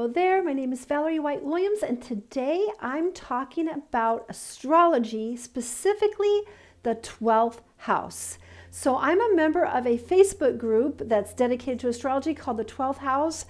Hello there, my name is Valerie White-Williams, and today I'm talking about astrology, specifically the 12th house. So I'm a member of a Facebook group that's dedicated to astrology called the 12th house,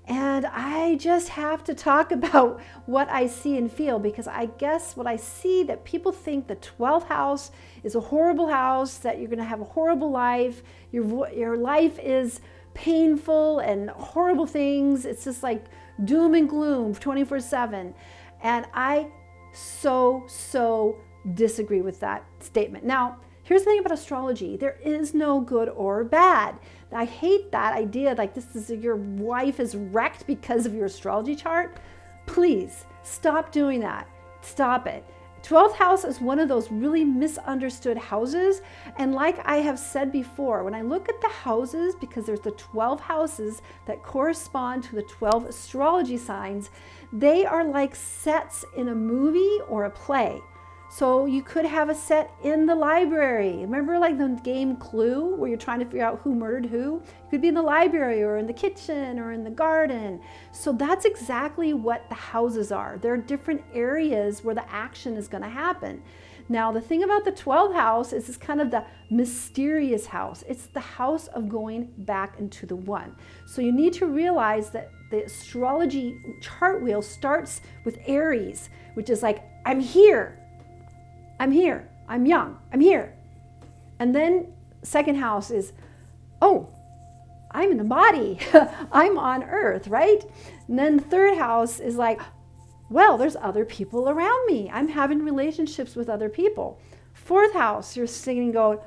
and I just have to talk about what I see and feel, because I guess what I see that people think the 12th house is a horrible house, that you're going to have a horrible life, your life is painful and horrible things. It's just like doom and gloom 24/7. And I so disagree with that statement. Now, here's the thing about astrology. There is no good or bad. I hate that idea like your life is wrecked because of your astrology chart. Please stop doing that. Stop it. 12th house is one of those really misunderstood houses. And like I have said before, when I look at the houses, because there's the 12 houses that correspond to the 12 astrology signs, they are like sets in a movie or a play. So you could have a set in the library. Remember like the game Clue, where you're trying to figure out who murdered who? It could be in the library or in the kitchen or in the garden. So that's exactly what the houses are. There are different areas where the action is going to happen. Now, the thing about the 12th house is it's kind of the mysterious house. It's the house of going back into the one. So you need to realize that the astrology chart wheel starts with Aries, which is like, I'm here. I'm here, I'm young, I'm here. And then second house is, oh, I'm in a body, I'm on earth, right? And then third house is like, well, there's other people around me. I'm having relationships with other people. Fourth house, you're sitting and going,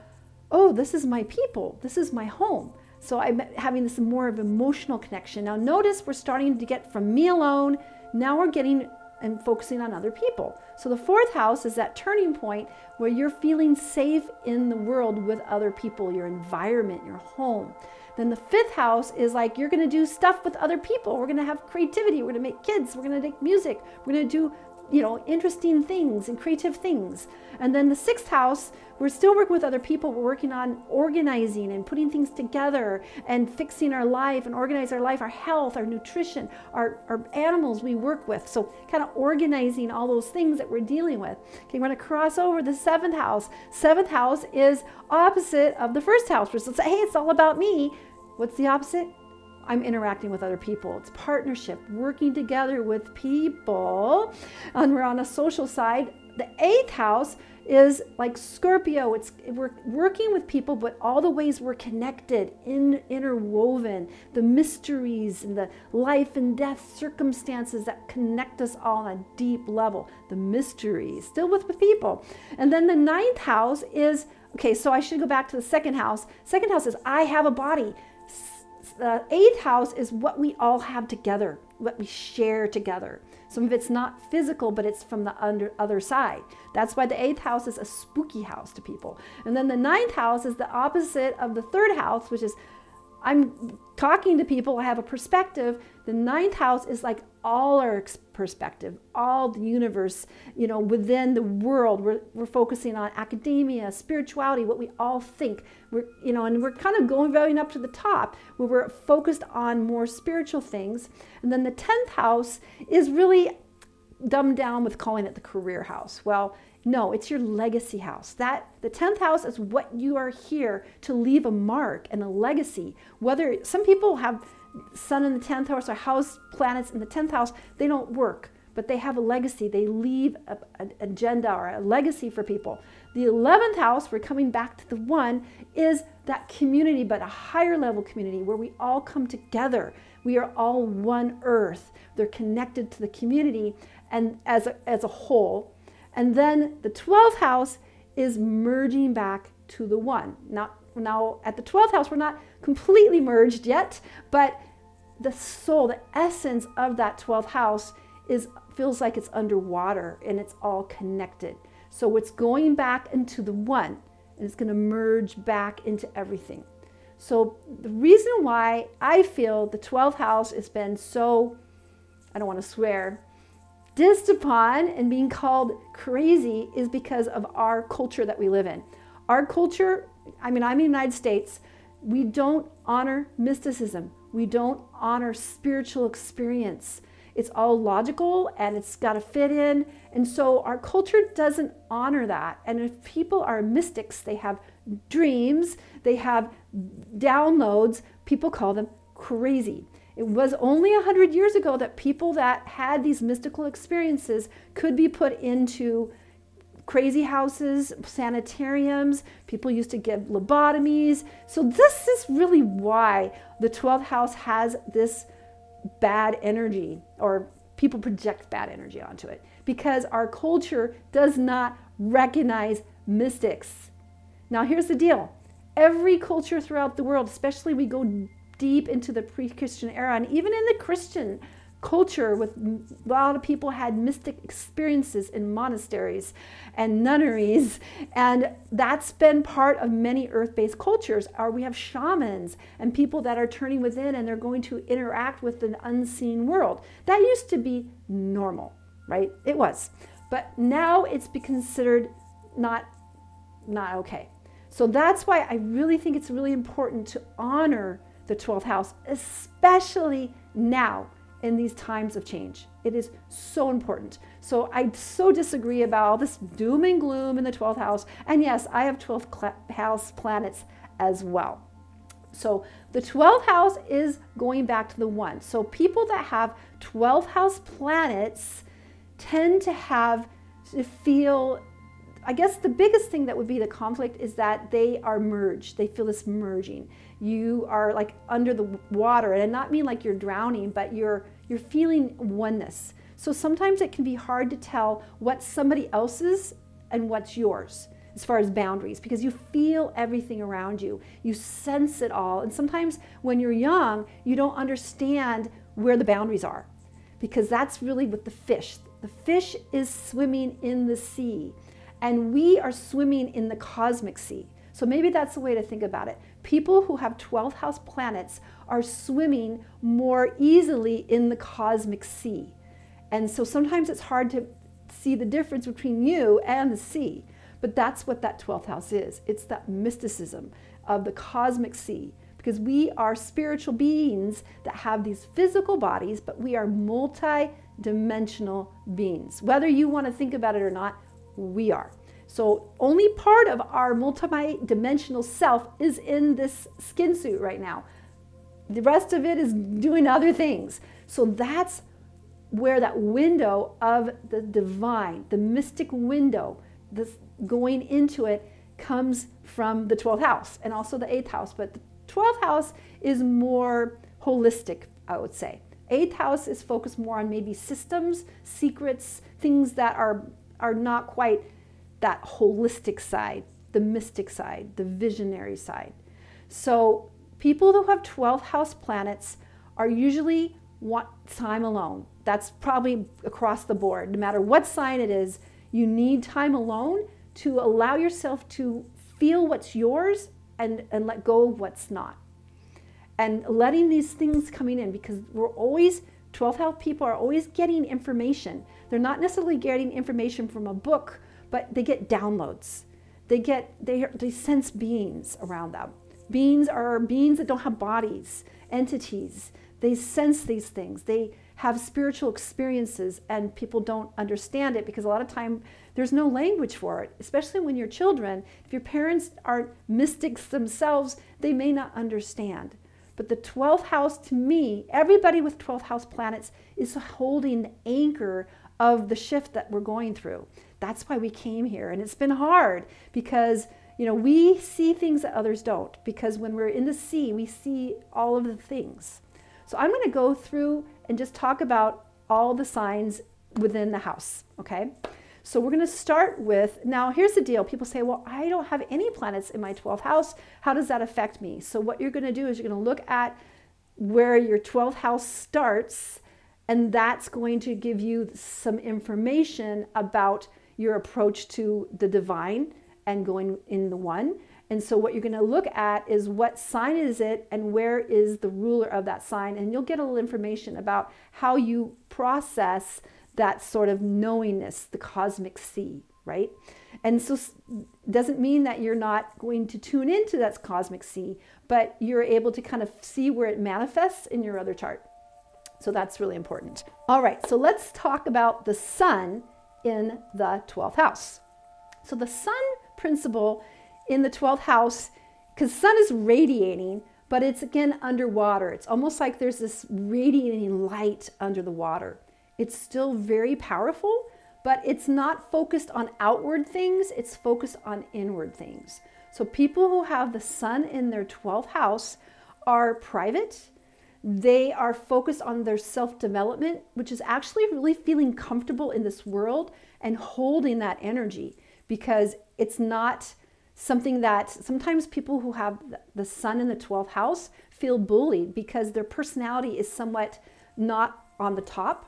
oh, this is my people, this is my home. So I'm having this more of emotional connection. Now notice we're starting to get from me alone, now we're getting and focusing on other people. So the fourth house is that turning point where you're feeling safe in the world with other people, your environment, your home. Then the fifth house is like you're going to do stuff with other people. We're going to have creativity. We're going to make kids. We're going to make music. We're going to do, interesting things and creative things. And then the sixth house, we're still working with other people. We're working on organizing and putting things together and fixing our life and organize our life, our health, our nutrition, our animals we work with. So kind of organizing all those things that we're dealing with. Okay, we're going to cross over the seventh house. Seventh house is opposite of the first house. We're say, hey, it's all about me. What's the opposite? I'm interacting with other people. It's partnership, working together with people. And we're on a social side. The eighth house is like Scorpio. We're working with people, but all the ways we're connected, interwoven, the mysteries and the life and death circumstances that connect us all on a deep level. The mysteries, still with people. And then the ninth house is, okay, so I should go back to the second house. Second house is I have a body. The eighth house is what we all have together, what we share together. Some of it's not physical, but it's from the other side. That's why the eighth house is a spooky house to people. And then the ninth house is the opposite of the third house, which is I'm talking to people, I have a perspective. The ninth house is like all our perspective, all the universe, within the world. We're focusing on academia, spirituality, what we all think. And we're kind of going up to the top where we're focused on more spiritual things. And then the 10th house is really dumbed down with calling it the career house. Well, no, it's your legacy house. The 10th house is what you are here to leave a mark and a legacy. Whether some people have sun in the 10th house or house planets in the 10th house, they don't work, but they have a legacy. They leave an agenda or a legacy for people. The 11th house, we're coming back to the one, is that community, but a higher level community where we all come together. We are all one earth. They're connected to the community and as a whole. And then the 12th house is merging back to the one. Now at the 12th house, we're not completely merged yet, but the soul, the essence of that 12th house feels like it's underwater and it's all connected. So it's going back into the one and it's going to merge back into everything. So the reason why I feel the 12th house has been so, I don't want to swear, dissed upon and being called crazy is because of our culture that we live in. Our culture, I'm in the United States, we don't honor mysticism. We don't honor spiritual experience. It's all logical and it's got to fit in. And so our culture doesn't honor that. And if people are mystics, they have dreams, they have downloads, people call them crazy. It was only 100 years ago that people that had these mystical experiences could be put into crazy houses, sanitariums. People used to give lobotomies. So this is really why the 12th house has this bad energy, or people project bad energy onto it, because our culture does not recognize mystics. Now here's the deal. Every culture throughout the world, especially we go deep into the pre-Christian era, and even in the Christian culture, with a lot of people had mystic experiences in monasteries and nunneries, and that's been part of many earth-based cultures. We have shamans and people that are turning within, and they're going to interact with an unseen world. That used to be normal, right? It was, but now it's been considered not okay. So that's why I really think it's really important to honor the 12th house, especially now in these times of change. It is so important. So I so disagree about all this doom and gloom in the 12th house. And yes, I have 12th house planets as well. So the 12th house is going back to the 1. So people that have 12th house planets tend to feel, I guess the biggest thing that would be the conflict is that they are merged. They feel this merging. You are like under the water, and not mean like you're drowning, but you're feeling oneness. So sometimes it can be hard to tell what's somebody else's and what's yours as far as boundaries, because you feel everything around you. You sense it all. And sometimes when you're young, you don't understand where the boundaries are, because that's really with the fish. The fish is swimming in the sea, and we are swimming in the cosmic sea. So maybe that's the way to think about it. People who have 12th house planets are swimming more easily in the cosmic sea. And so sometimes it's hard to see the difference between you and the sea. But that's what that 12th house is. It's that mysticism of the cosmic sea. Because we are spiritual beings that have these physical bodies, but we are multi-dimensional beings. Whether you want to think about it or not, we are. So only part of our multi-dimensional self is in this skin suit right now. The rest of it is doing other things. So that's where that window of the divine, the mystic window, this going into it, comes from the 12th house and also the 8th house. But the 12th house is more holistic, I would say. 8th house is focused more on maybe systems, secrets, things that are not quite that holistic side, the mystic side, the visionary side. So people who have 12th house planets are usually want time alone. That's probably across the board. No matter what sign it is, you need time alone to allow yourself to feel what's yours and let go of what's not. And letting these things coming in, because we're always, 12th house people are always getting information. They're not necessarily getting information from a book, but they get downloads. They sense beings around them. Beings are beings that don't have bodies, entities. They sense these things. They have spiritual experiences, and people don't understand it because a lot of time there's no language for it, especially when you're children. If your parents aren't mystics themselves, they may not understand. But the 12th house, to me, everybody with 12th house planets is holding the anchor of the shift that we're going through. That's why we came here. And it's been hard because, you know, we see things that others don't, because when we're in the sea, we see all of the things. So I'm going to go through and just talk about all the signs within the house, okay? So we're going to start with, now here's the deal. People say, well, I don't have any planets in my 12th house. How does that affect me? So what you're going to do is you're going to look at where your 12th house starts, and that's going to give you some information about your approach to the divine and going in the 1. And so what you're going to look at is what sign is it and where is the ruler of that sign. And you'll get a little information about how you process that sort of knowingness, the cosmic sea, right? And so it doesn't mean that you're not going to tune into that cosmic sea, but you're able to kind of see where it manifests in your other chart. So that's really important. All right, so let's talk about the sun in the 12th house. So the sun principle in the 12th house, because sun is radiating, but it's again underwater. It's almost like there's this radiating light under the water. It's still very powerful, but it's not focused on outward things. It's focused on inward things. So people who have the sun in their 12th house are private. They are focused on their self-development, which is actually really feeling comfortable in this world and holding that energy, because it's not something that sometimes people who have the sun in the 12th house feel bullied because their personality is somewhat not on the top.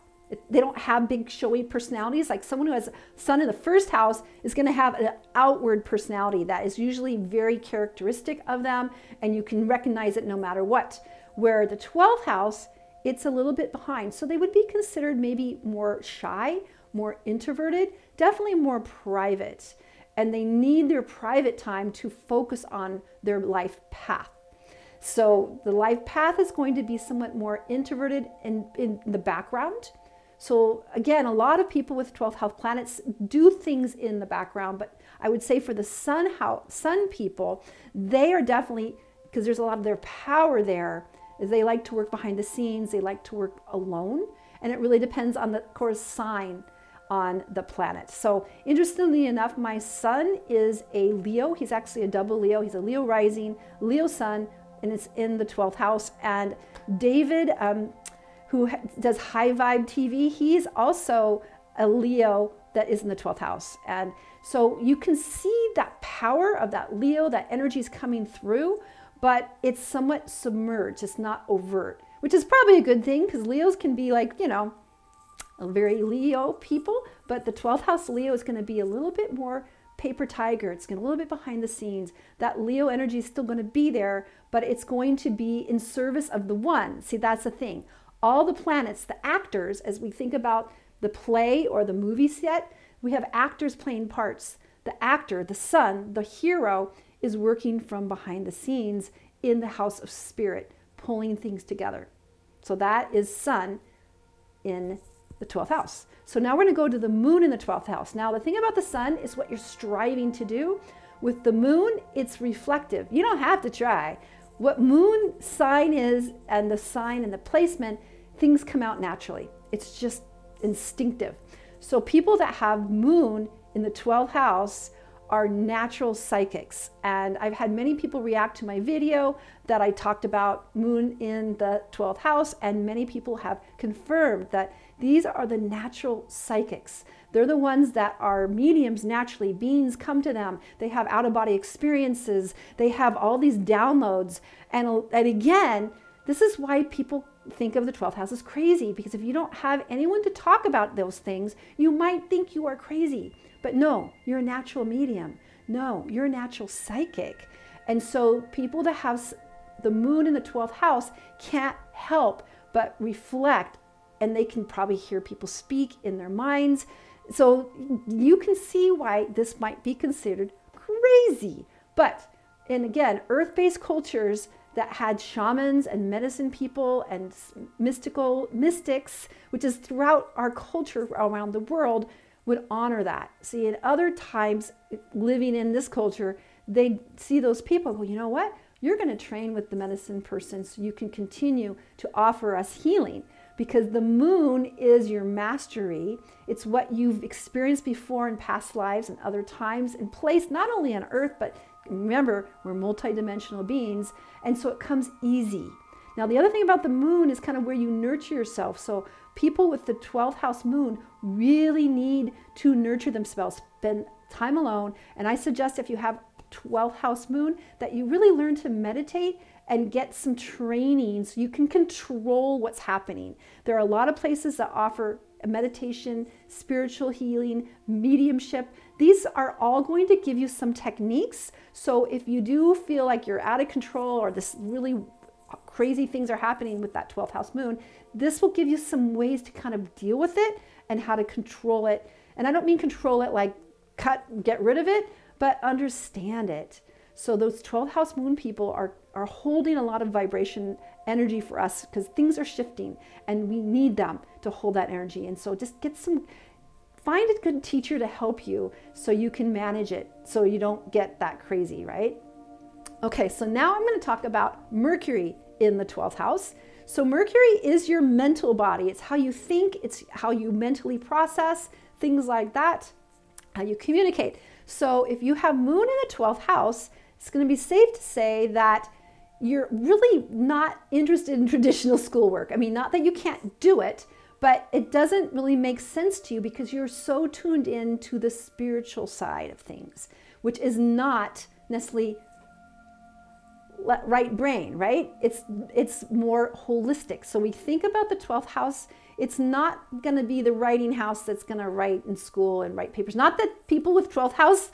They don't have big showy personalities. Like someone who has sun in the first house is going to have an outward personality that is usually very characteristic of them, and you can recognize it no matter what. Where the 12th house, it's a little bit behind. So they would be considered maybe more shy, more introverted, definitely more private. And they need their private time to focus on their life path. So the life path is going to be somewhat more introverted and in the background. So again, a lot of people with 12th house planets do things in the background, but I would say for the sun people, they are definitely, because there's a lot of their power there, is they like to work behind the scenes, they like to work alone, and it really depends on the, of course, sign on the planet. So interestingly enough, my sun is a Leo. He's actually a double Leo. He's a Leo rising, Leo sun, and it's in the 12th house. And David, who does High Vibe TV, he's also a Leo that is in the 12th house. And so you can see that power of that Leo, that energy is coming through, but it's somewhat submerged. It's not overt, which is probably a good thing, because Leos can be like, you know, a very Leo people, but the 12th house Leo is going to be a little bit more paper tiger. It's going to be a little bit behind the scenes. That Leo energy is still going to be there, but it's going to be in service of the one. See, that's the thing. All the planets, the actors, as we think about the play or the movie set, we have actors playing parts. The actor, the sun, the hero, is working from behind the scenes in the house of spirit, pulling things together. So that is sun in the 12th house. So now we're going to go to the moon in the 12th house. Now the thing about the sun is what you're striving to do. With the moon, it's reflective. You don't have to try. What moon sign is and the sign and the placement, things come out naturally. It's just instinctive. So people that have moon in the 12th house are natural psychics. And I've had many people react to my video that I talked about moon in the 12th house, and many people have confirmed that these are the natural psychics. They're the ones that are mediums naturally. Beings come to them. They have out-of-body experiences. They have all these downloads. And again, this is why people think of the 12th house as crazy, because if you don't have anyone to talk about those things, you might think you are crazy. But no, you're a natural medium. No, you're a natural psychic. And so people that have the moon in the 12th house can't help but reflect, and they can probably hear people speak in their minds. So you can see why this might be considered crazy. But, and again, earth-based cultures that had shamans and medicine people and mystics, which is throughout our culture around the world, would honor that. See, in other times, living in this culture, they see those people go, you know what? You're going to train with the medicine person so you can continue to offer us healing, because the moon is your mastery. It's what you've experienced before in past lives and other times and place, not only on earth, but remember, we're multidimensional beings, and so it comes easy. Now, the other thing about the moon is kind of where you nurture yourself. So people with the 12th house moon really need to nurture themselves, spend time alone. And I suggest if you have 12th house moon that you really learn to meditate and get some training so you can control what's happening. There are a lot of places that offer meditation, spiritual healing, mediumship. These are all going to give you some techniques. So if you do feel like you're out of control or this really crazy things are happening with that 12th house moon, this will give you some ways to kind of deal with it and how to control it. And I don't mean control it like get rid of it, but understand it. So those 12th house moon people are holding a lot of vibration energy for us because things are shifting and we need them to hold that energy. And so just find a good teacher to help you so you can manage it, so you don't get that crazy, right? Okay, so now I'm going to talk about Mercury in the 12th house. So Mercury is your mental body. It's how you think, it's how you mentally process, things like that, how you communicate. So if you have moon in the 12th house, it's going to be safe to say that you're really not interested in traditional schoolwork. I mean, not that you can't do it, but it doesn't really make sense to you because you're so tuned in to the spiritual side of things, which is not necessarily right brain, right? It's more holistic. So we think about the 12th house, it's not going to be the writing house that's going to write in school and write papers. Not that people with 12th house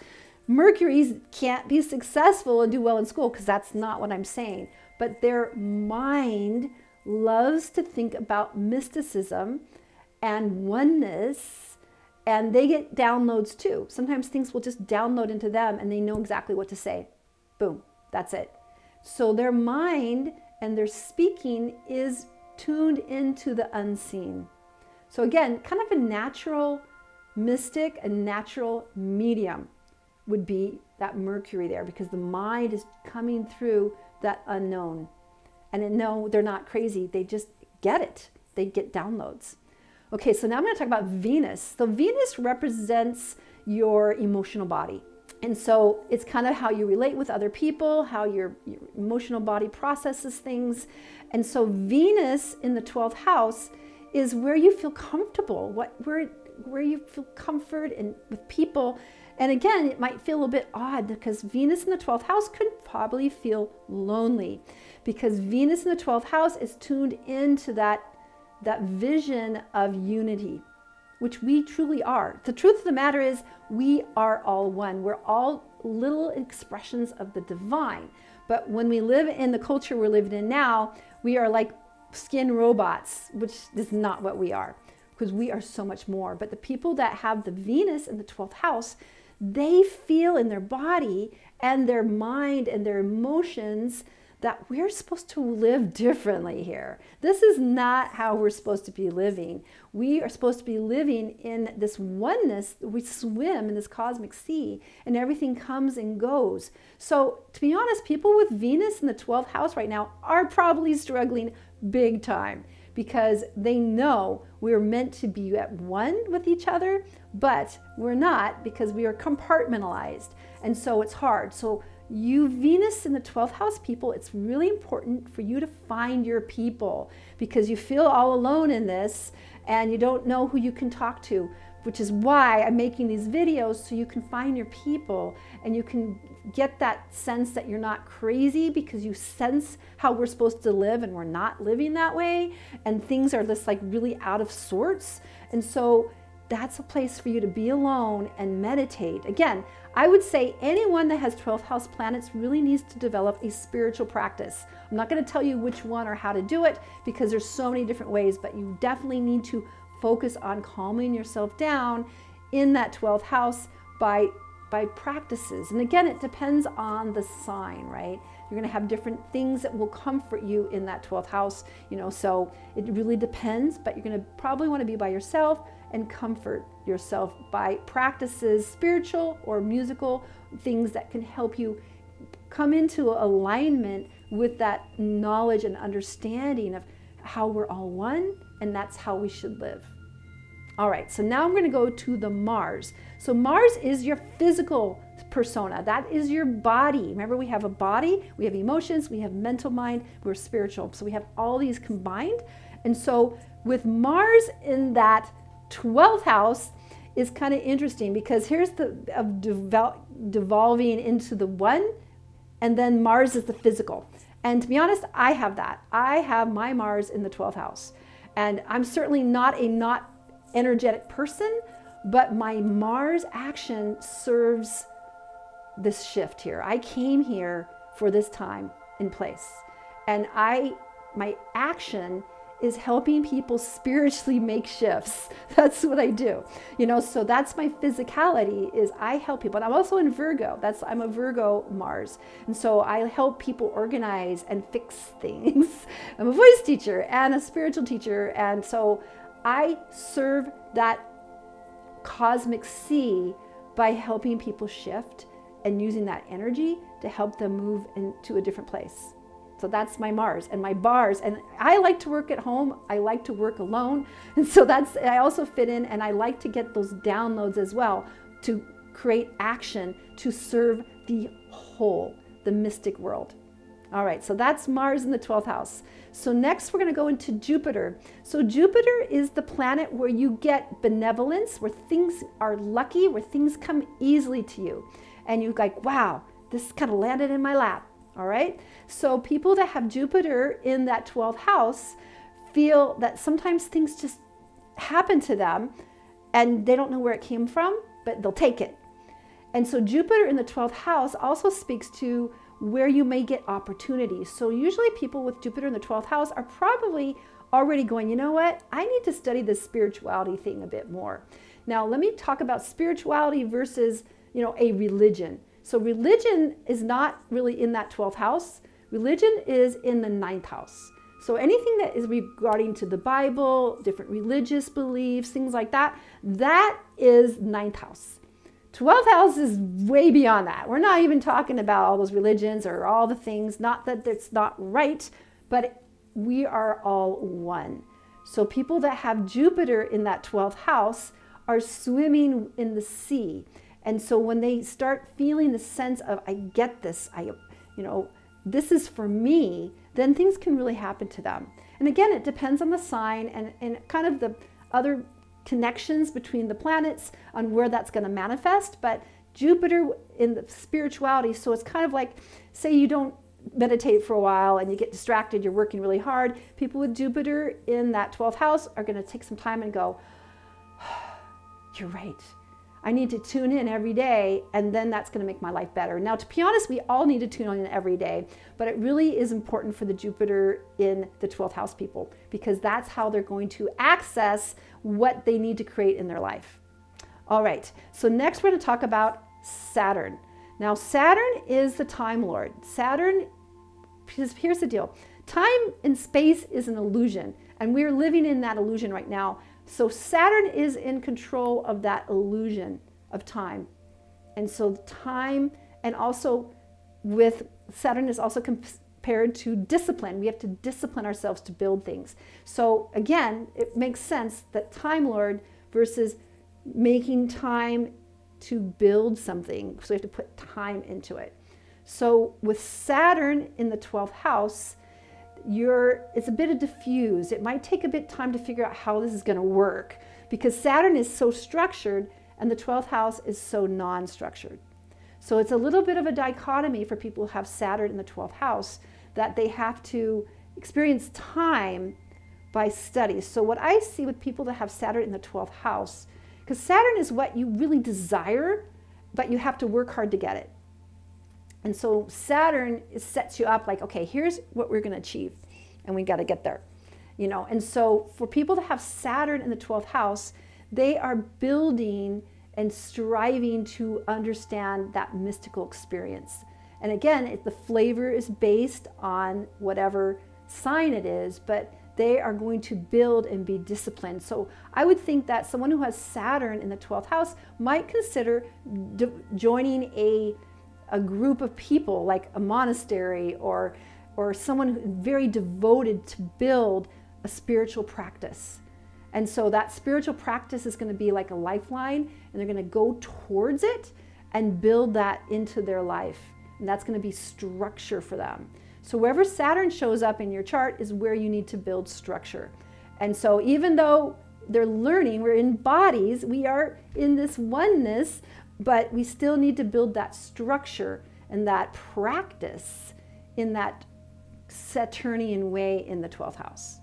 Mercuries can't be successful and do well in school, because that's not what I'm saying. But their mind loves to think about mysticism and oneness, and they get downloads too. Sometimes things will just download into them and they know exactly what to say. Boom, that's it. So their mind and their speaking is tuned into the unseen. So again, kind of a natural mystic, a natural medium would be that Mercury there, because the mind is coming through that unknown. And no, they're not crazy. They just get it. They get downloads. Okay, so now I'm going to talk about Venus. So Venus represents your emotional body. And so it's kind of how you relate with other people, how your emotional body processes things. And so Venus in the 12th house is where you feel comfortable, where you feel comfort and with people. And again, it might feel a bit odd because Venus in the 12th house could probably feel lonely, because Venus in the 12th house is tuned into that vision of unity, which we truly are. The truth of the matter is we are all one. We're all little expressions of the divine. But when we live in the culture we're living in now, we are like skin robots, which is not what we are, because we are so much more. But the people that have the Venus in the 12th house, they feel in their body and their mind and their emotions that we're supposed to live differently here. This is not how we're supposed to be living. We are supposed to be living in this oneness. We swim in this cosmic sea and everything comes and goes. So to be honest, people with Venus in the 12th house right now are probably struggling big time, because they know we're meant to be at one with each other, but we're not, because we are compartmentalized. And so it's hard. So you Venus in the 12th house people, it's really important for you to find your people, because you feel all alone in this and you don't know who you can talk to, which is why I'm making these videos, so you can find your people and you can get that sense that you're not crazy, because you sense how we're supposed to live and we're not living that way, and things are just like really out of sorts. And so that's a place for you to be alone and meditate. Again, I would say anyone that has 12th house planets really needs to develop a spiritual practice. I'm not going to tell you which one or how to do it, because there's so many different ways, but you definitely need to focus on calming yourself down in that 12th house by practices. And again, it depends on the sign, right? You're going to have different things that will comfort you in that 12th house, so it really depends, but you're going to probably want to be by yourself and comfort yourself by practices, spiritual or musical things that can help you come into alignment with that knowledge and understanding of how we're all one, and that's how we should live. All right, so now I'm going to go to the Mars. So Mars is your physical persona. That is your body. Remember, we have a body, we have emotions, we have mental mind, we're spiritual. So we have all these combined. And so with Mars in that 12th house is kind of interesting, because here's the devolving into the one, and then Mars is the physical. And to be honest, I have that. I have my Mars in the 12th house. And I'm certainly not a not energetic person, but my Mars action serves this shift here. I came here for this time and place. And my action is helping people spiritually make shifts. That's what I do. So that's my physicality, is I help people. And I'm also in Virgo. I'm a Virgo Mars. And so I help people organize and fix things. I'm a voice teacher and a spiritual teacher. And so I serve that cosmic sea by helping people shift and using that energy to help them move into a different place. So that's my Mars and my bars. And I like to work at home. I like to work alone. And so I also fit in, and I like to get those downloads as well to create action to serve the whole, the mystic world. All right, so that's Mars in the 12th house. So next we're going to go into Jupiter. So Jupiter is the planet where you get benevolence, where things are lucky, where things come easily to you. And you're like, wow, this kind of landed in my lap. All right. So people that have Jupiter in that 12th house feel that sometimes things just happen to them and they don't know where it came from, but they'll take it. And so Jupiter in the 12th house also speaks to where you may get opportunities. So usually people with Jupiter in the 12th house are probably already going, you know what? I need to study this spirituality thing a bit more. Now, let me talk about spirituality versus, a religion. So religion is not really in that 12th house. Religion is in the 9th house. So anything that is regarding to the Bible, different religious beliefs, things like that, that is 9th house. 12th house is way beyond that. We're not even talking about all those religions or all the things, not that it's not right, but we are all one. So people that have Jupiter in that 12th house are swimming in the sea. And so when they start feeling the sense of, I get this, this is for me, then things can really happen to them. And again, it depends on the sign and kind of the other connections between the planets on where that's going to manifest. But Jupiter in the spirituality, so it's kind of like, say you don't meditate for a while and you get distracted, you're working really hard. People with Jupiter in that 12th house are going to take some time and go, you're right. I need to tune in every day, and then that's going to make my life better. Now, to be honest, we all need to tune in every day, but it really is important for the Jupiter in the 12th house people, because that's how they're going to access what they need to create in their life. All right, so next we're going to talk about Saturn. Now, Saturn is the time lord. Saturn, here's the deal. Time and space is an illusion, and we're living in that illusion right now. So Saturn is in control of that illusion of time. And so time, and also with Saturn is also compared to discipline. We have to discipline ourselves to build things. So again, it makes sense that Time Lord versus making time to build something. So we have to put time into it. So with Saturn in the 12th house, it's a bit of diffuse. It might take a bit of time to figure out how this is going to work, because Saturn is so structured and the 12th house is so non-structured. So it's a little bit of a dichotomy for people who have Saturn in the 12th house, that they have to experience time by study. So what I see with people that have Saturn in the 12th house, because Saturn is what you really desire, but you have to work hard to get it. And so Saturn sets you up like, okay, here's what we're going to achieve, and we got to get there, And so for people to have Saturn in the 12th house, they are building and striving to understand that mystical experience. And again, the flavor is based on whatever sign it is, but they are going to build and be disciplined. So I would think that someone who has Saturn in the 12th house might consider joining a group of people, like a monastery, or someone who's very devoted to build a spiritual practice. And so that spiritual practice is going to be like a lifeline, and they're going to go towards it and build that into their life. And that's going to be structure for them. So wherever Saturn shows up in your chart is where you need to build structure. And so even though they're learning, we're in bodies, we are in this oneness, but we still need to build that structure and that practice in that Saturnian way in the 12th house.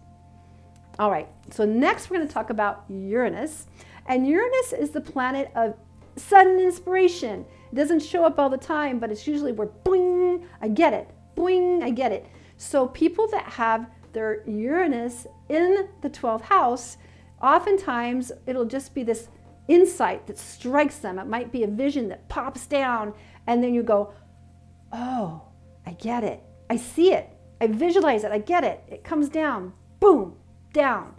All right, so next we're going to talk about Uranus. And Uranus is the planet of sudden inspiration. It doesn't show up all the time, but it's usually where boing, I get it. Boing, I get it. So people that have their Uranus in the 12th house, oftentimes it'll just be this insight that strikes them. It might be a vision that pops down, and then you go, oh, I get it. I see it. I visualize it. I get it. It comes down, boom, down.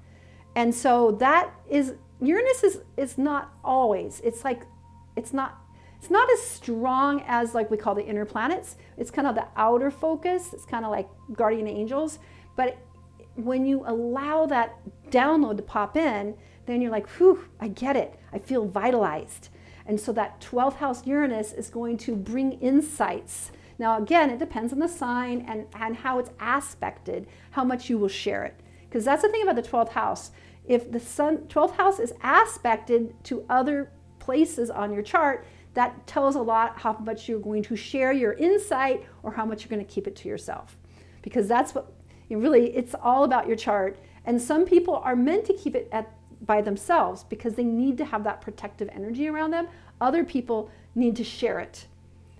And so that is, Uranus is not always, it's not as strong as like we call the inner planets. It's kind of the outer focus. It's kind of like guardian angels. But when you allow that download to pop in, then you're like, whew, I get it. I feel vitalized. And so that 12th house Uranus is going to bring insights. Now, again, it depends on the sign and how it's aspected, how much you will share it. Because that's the thing about the 12th house. If the 12th house is aspected to other places on your chart, that tells a lot how much you're going to share your insight or how much you're going to keep it to yourself. Because that's what, it's all about your chart. And some people are meant to keep it by themselves because they need to have that protective energy around them. Other people need to share it.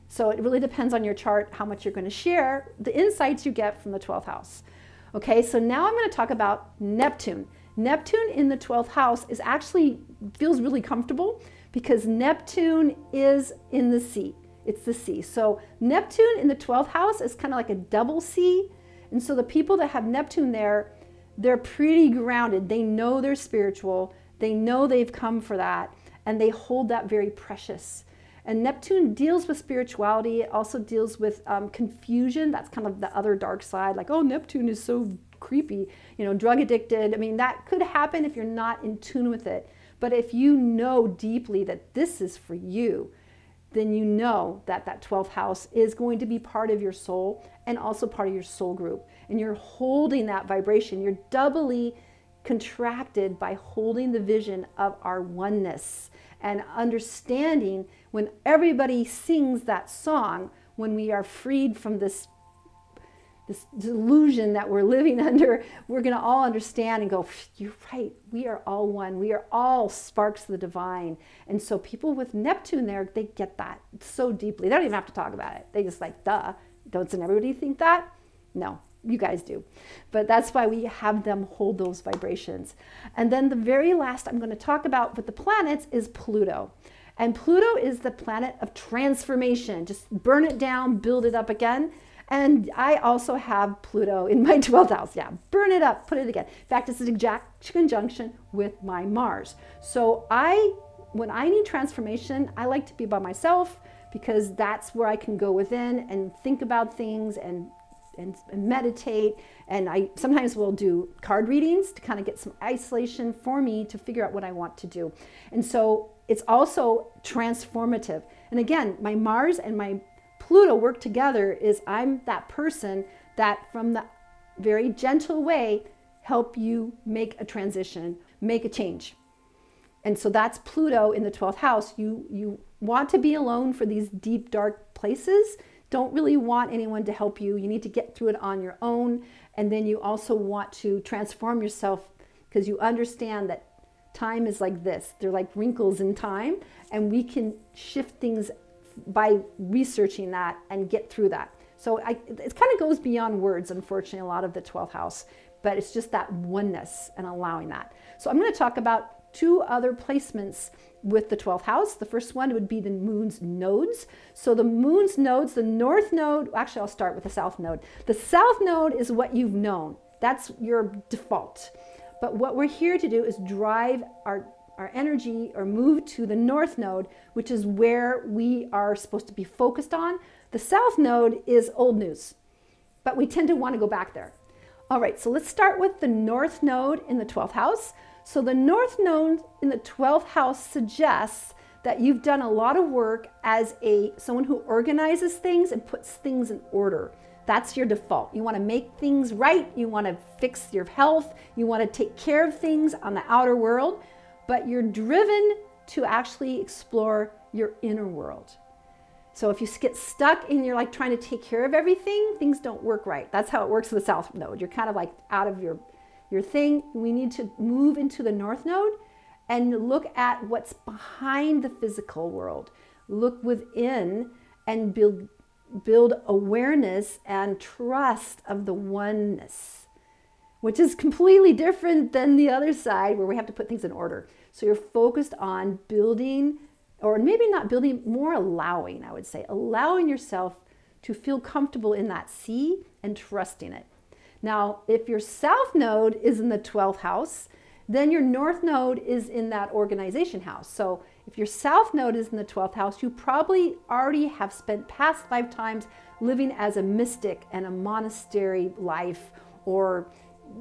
So it really depends on your chart how much you're going to share the insights you get from the 12th house. Okay, so now I'm going to talk about Neptune. Neptune in the 12th house feels really comfortable because Neptune is in the sea. It's the sea. So Neptune in the 12th house is kind of like a double sea. And so the people that have Neptune there, they're pretty grounded. They know they're spiritual. They know they've come for that. And they hold that very precious. And Neptune deals with spirituality. It also deals with confusion. That's kind of the other dark side. Like, oh, Neptune is so creepy, drug addicted. I mean, that could happen if you're not in tune with it. But if you know deeply that this is for you, then you know that that 12th house is going to be part of your soul and also part of your soul group. And you're holding that vibration. You're doubly contracted by holding the vision of our oneness and understanding when everybody sings that song, when we are freed from this delusion that we're living under, we're going to all understand and go, you're right, we are all one. We are all sparks of the divine. And so people with Neptune there, they get that so deeply. They don't even have to talk about it. They just like, duh, doesn't everybody think that? No, you guys do. But that's why we have them hold those vibrations. And then the very last I'm going to talk about with the planets is Pluto. And Pluto is the planet of transformation. Just burn it down, build it up again. And I also have Pluto in my 12th house. Yeah, burn it up, put it again. In fact, it's an exact conjunction with my Mars. So when I need transformation, I like to be by myself because that's where I can go within and think about things and meditate. And I sometimes will do card readings to kind of get some isolation for me to figure out what I want to do. And so it's also transformative. And again, my Mars and my Pluto work together is I'm that person that from the very gentle way help you make a transition, make a change. And so that's Pluto in the 12th house. You want to be alone for these deep, dark places. Don't really want anyone to help you. You need to get through it on your own. And then you also want to transform yourself because you understand that time is like this. They're like wrinkles in time, and we can shift things by researching that and get through that. So it kind of goes beyond words, unfortunately, a lot of the 12th house, but it's just that oneness and allowing that. So I'm going to talk about two other placements with the 12th house. The first one would be the moon's nodes. So the moon's nodes, the north node, actually I'll start with the south node. The south node is what you've known. That's your default. But what we're here to do is drive our energy or move to the north node, which is where we are supposed to be focused on. The south node is old news, but we tend to want to go back there. All right, so let's start with the north node in the 12th house. So the north node in the 12th house suggests that you've done a lot of work as someone who organizes things and puts things in order. That's your default. You want to make things right. You want to fix your health. You want to take care of things on the outer world. But you're driven to actually explore your inner world. So if you get stuck and you're like trying to take care of everything, things don't work right. That's how it works with the south node. You're kind of like out of your thing. We need to move into the north node and look at what's behind the physical world. Look within and build awareness and trust of the oneness. which is completely different than the other side where we have to put things in order. So you're focused on building, or maybe not building, more allowing, I would say, allowing yourself to feel comfortable in that sea and trusting it. Now, if your south node is in the 12th house, then your north node is in that organization house. So if your south node is in the 12th house, you probably already have spent past lifetimes living as a mystic and a monastery life, or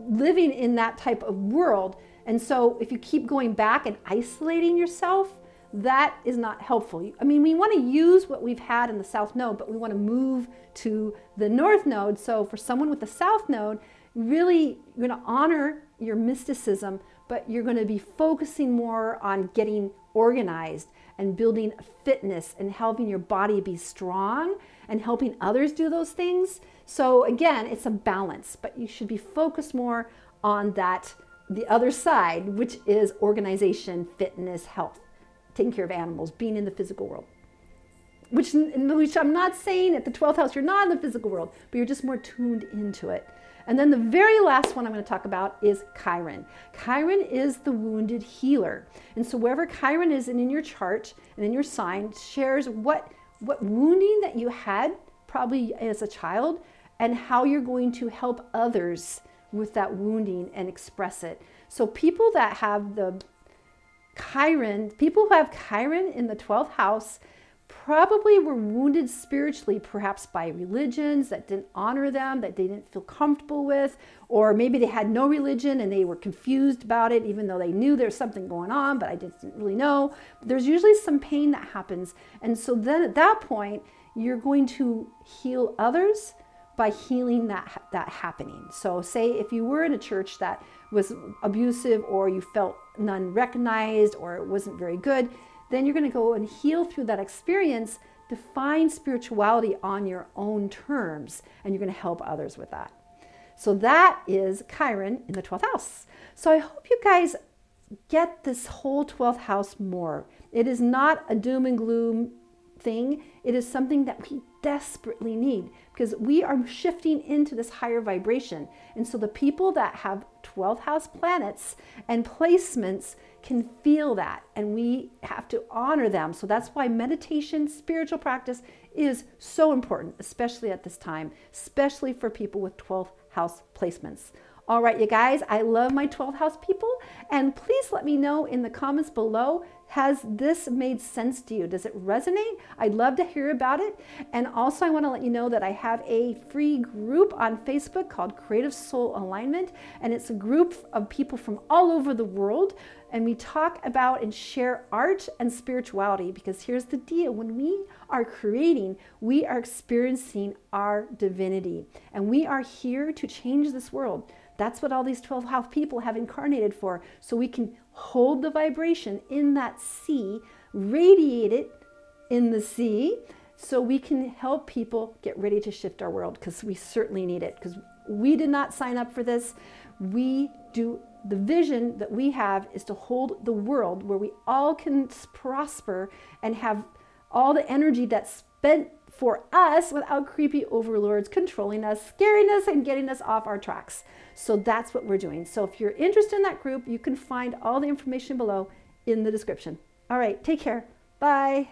living in that type of world. And so if you keep going back and isolating yourself, that is not helpful. I mean, we want to use what we've had in the south node, but we want to move to the north node. So for someone with the south node, really, you're going to honor your mysticism, but you're going to be focusing more on getting organized and building fitness and helping your body be strong and helping others do those things. So again, it's a balance, but you should be focused more on that, the other side, which is organization, fitness, health, taking care of animals, being in the physical world. Which I'm not saying at the 12th house, you're not in the physical world, but you're just more tuned into it. And then the very last one I'm going to talk about is Chiron. Chiron is the wounded healer. And so wherever Chiron is in your chart and in your sign, shares what wounding that you had probably as a child and how you're going to help others with that wounding and express it. So people that have the Chiron, people who have Chiron in the 12th house probably were wounded spiritually, perhaps by religions that didn't honor them, that they didn't feel comfortable with, or maybe they had no religion and they were confused about it, even though they knew there's something going on, but I didn't really know. There's usually some pain that happens. And so then at that point, you're going to heal others by healing that happening. So say if you were in a church that was abusive, or you felt none recognized, or it wasn't very good, then you're going to go and heal through that experience, define spirituality on your own terms, and you're going to help others with that. So that is Chiron in the 12th house. So I hope you guys get this whole 12th house more. It is not a doom and gloom thing. It is something that we desperately need, because we are shifting into this higher vibration. And so the people that have 12th house planets and placements can feel that, and we have to honor them. So that's why meditation, spiritual practice is so important, especially at this time, especially for people with 12th house placements. All right, you guys, I love my 12th house people, and please let me know in the comments below, has this made sense to you? Does it resonate? I'd love to hear about it. And also I want to let you know that I have a free group on Facebook called Creative Soul Alignment, and it's a group of people from all over the world, and we talk about and share art and spirituality, because here's the deal. When we are creating, we are experiencing our divinity, and we are here to change this world. That's what all these 12th house people have incarnated for, so we can hold the vibration in that sea, radiate it in the sea, so we can help people get ready to shift our world, because we certainly need it, because we did not sign up for this. The vision that we have is to hold the world where we all can prosper and have all the energy that's spent for us without creepy overlords controlling us, scaring us, and getting us off our tracks. So that's what we're doing. So if you're interested in that group, you can find all the information below in the description. All right, take care. Bye.